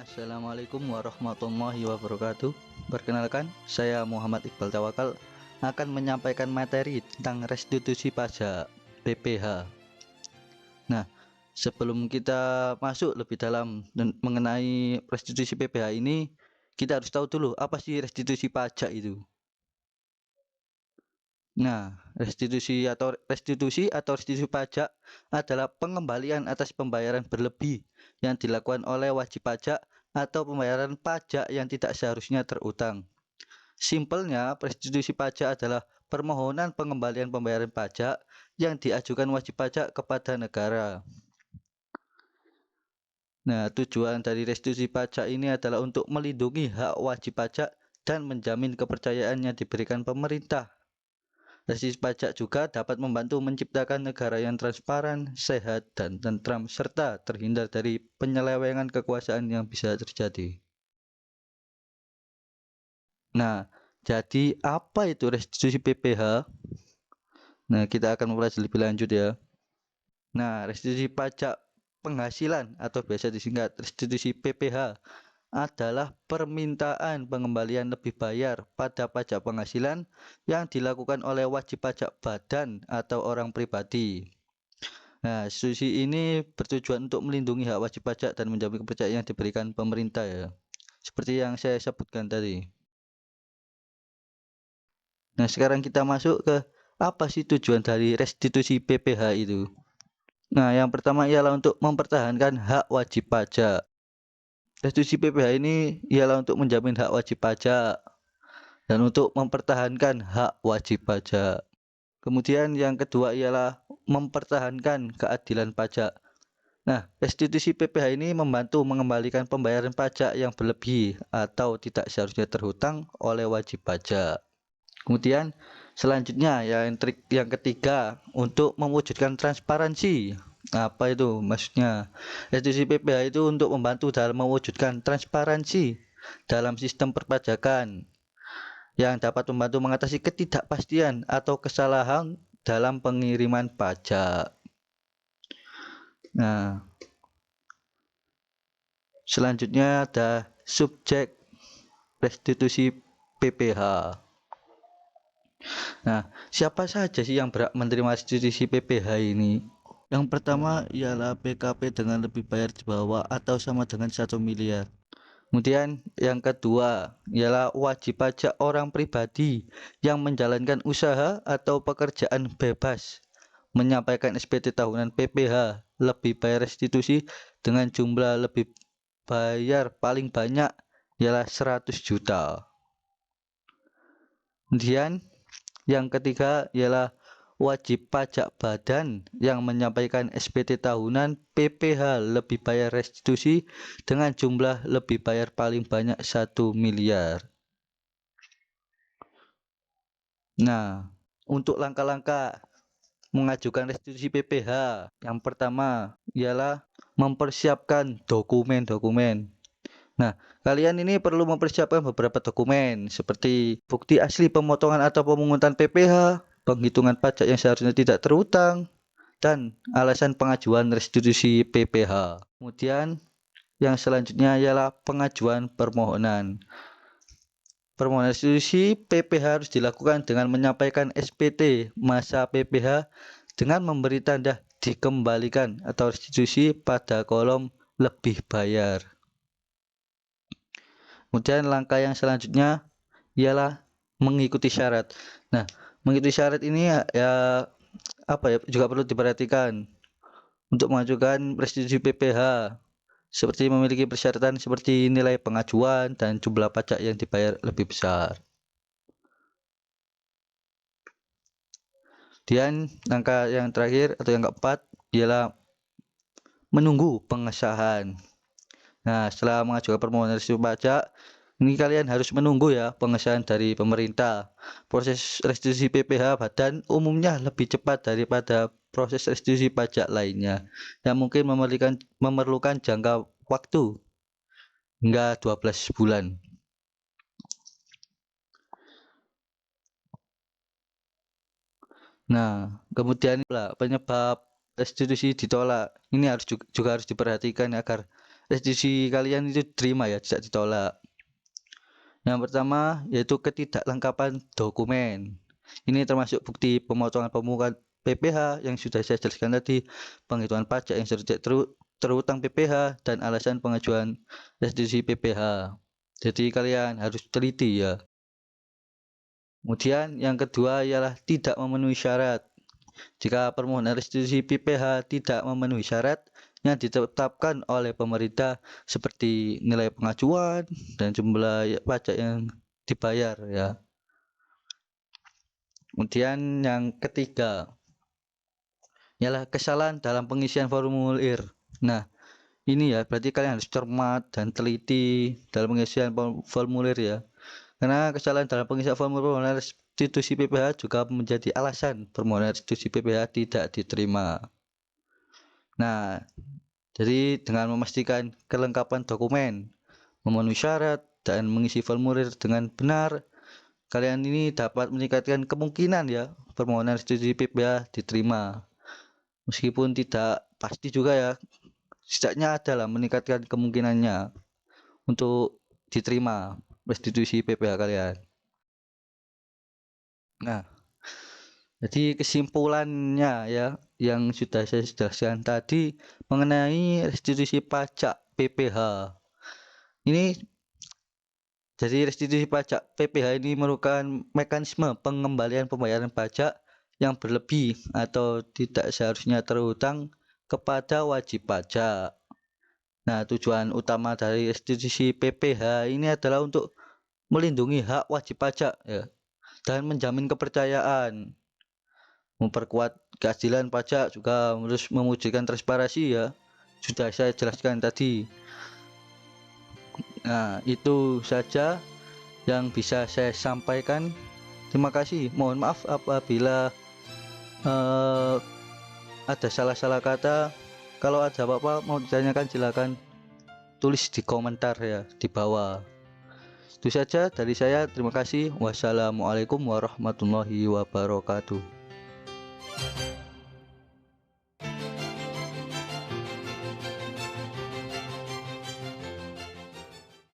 Assalamualaikum warahmatullahi wabarakatuh. Perkenalkan, saya Muhammad Iqbal Tawakal akan menyampaikan materi tentang restitusi pajak PPh. Nah, sebelum kita masuk lebih dalam mengenai restitusi PPh ini, kita harus tahu dulu apa sih restitusi pajak itu. Nah, restitusi restitusi pajak adalah pengembalian atas pembayaran berlebih yang dilakukan oleh wajib pajak atau pembayaran pajak yang tidak seharusnya terutang. Simpelnya, restitusi pajak adalah permohonan pengembalian pembayaran pajak yang diajukan wajib pajak kepada negara. Nah, tujuan dari restitusi pajak ini adalah untuk melindungi hak wajib pajak dan menjamin kepercayaan yang diberikan pemerintah. Restitusi pajak juga dapat membantu menciptakan negara yang transparan, sehat, dan tentram, serta terhindar dari penyelewengan kekuasaan yang bisa terjadi. Nah, jadi apa itu restitusi PPh? Nah, kita akan membahas lebih lanjut ya. Nah, restitusi pajak penghasilan atau biasa disingkat restitusi PPh adalah permintaan pengembalian lebih bayar pada pajak penghasilan yang dilakukan oleh wajib pajak badan atau orang pribadi. Nah, restitusi ini bertujuan untuk melindungi hak wajib pajak dan menjamin kepercayaan yang diberikan pemerintah ya. Seperti yang saya sebutkan tadi. Nah, sekarang kita masuk ke apa sih tujuan dari restitusi PPh itu. Nah, yang pertama ialah untuk mempertahankan hak wajib pajak. Restitusi PPh ini ialah untuk menjamin hak wajib pajak dan untuk mempertahankan hak wajib pajak. Kemudian yang kedua ialah mempertahankan keadilan pajak. Nah, restitusi PPh ini membantu mengembalikan pembayaran pajak yang berlebih atau tidak seharusnya terhutang oleh wajib pajak. Kemudian selanjutnya yang ketiga untuk mewujudkan transparansi. Apa itu maksudnya? Restitusi PPh itu untuk membantu dalam mewujudkan transparansi dalam sistem perpajakan yang dapat membantu mengatasi ketidakpastian atau kesalahan dalam pengiriman pajak. Nah, selanjutnya ada subjek restitusi PPh. Nah, siapa saja sih yang berhak menerima restitusi PPh ini? Yang pertama ialah PKP dengan lebih bayar di bawah atau sama dengan 1 miliar. Kemudian yang kedua ialah wajib pajak orang pribadi yang menjalankan usaha atau pekerjaan bebas menyampaikan SPT tahunan PPh lebih bayar restitusi dengan jumlah lebih bayar paling banyak ialah 100 juta. Kemudian yang ketiga ialah wajib pajak badan yang menyampaikan SPT tahunan PPh lebih bayar restitusi dengan jumlah lebih bayar paling banyak 1 miliar. Nah, untuk langkah-langkah mengajukan restitusi PPh, yang pertama ialah mempersiapkan dokumen-dokumen. Nah, kalian ini perlu mempersiapkan beberapa dokumen seperti bukti asli pemotongan atau pemungutan PPh, penghitungan pajak yang seharusnya tidak terutang, dan alasan pengajuan restitusi PPh. Kemudian yang selanjutnya ialah pengajuan permohonan. Permohonan restitusi PPh harus dilakukan dengan menyampaikan SPT masa PPh dengan memberi tanda dikembalikan atau restitusi pada kolom lebih bayar. Kemudian langkah yang selanjutnya ialah mengikuti syarat. Nah, mengikuti syarat ini juga perlu diperhatikan untuk mengajukan restitusi PPh seperti memiliki persyaratan seperti nilai pengajuan dan jumlah pajak yang dibayar lebih besar. Dan langkah yang terakhir atau yang keempat ialah menunggu pengesahan. Nah, setelah mengajukan permohonan restitusi pajak, ini kalian harus menunggu ya pengesahan dari pemerintah. Proses restitusi PPh badan umumnya lebih cepat daripada proses restitusi pajak lainnya yang mungkin memerlukan jangka waktu hingga 12 bulan. Nah, kemudian penyebab restitusi ditolak. Ini juga harus diperhatikan agar restitusi kalian itu diterima ya, tidak ditolak. Yang pertama yaitu ketidaklengkapan dokumen. Ini termasuk bukti pemotongan pemungutan PPh yang sudah saya jelaskan tadi, penghitungan pajak yang sudah terutang PPh, dan alasan pengajuan restitusi PPh. Jadi kalian harus teliti ya. Kemudian yang kedua ialah tidak memenuhi syarat. Jika permohonan restitusi PPh tidak memenuhi syarat yang ditetapkan oleh pemerintah seperti nilai pengajuan dan jumlah pajak yang dibayar ya. Kemudian yang ketiga ialah kesalahan dalam pengisian formulir. Nah, ini ya berarti kalian harus cermat dan teliti dalam pengisian formulir ya. Karena kesalahan dalam pengisian formulir restitusi PPh juga menjadi alasan permohonan restitusi PPh tidak diterima. Nah, jadi dengan memastikan kelengkapan dokumen, memenuhi syarat, dan mengisi formulir dengan benar, kalian ini dapat meningkatkan kemungkinan ya permohonan restitusi PPh diterima. Meskipun tidak pasti juga ya, setidaknya adalah meningkatkan kemungkinannya untuk diterima restitusi PPh kalian. Nah, jadi kesimpulannya ya yang sudah saya jelaskan tadi mengenai restitusi pajak PPh. Ini jadi restitusi pajak PPh ini merupakan mekanisme pengembalian pembayaran pajak yang berlebih atau tidak seharusnya terhutang kepada wajib pajak. Nah, tujuan utama dari restitusi PPh ini adalah untuk melindungi hak wajib pajak ya, dan menjamin kepercayaan, memperkuat keadilan pajak, juga harus mewujudkan transparansi ya, sudah saya jelaskan tadi. Nah, itu saja yang bisa saya sampaikan. Terima kasih. Mohon maaf apabila ada salah-salah kata. Kalau ada apa-apa mau ditanyakan silakan tulis di komentar ya di bawah. Itu saja dari saya. Terima kasih. Wassalamualaikum warahmatullahi wabarakatuh.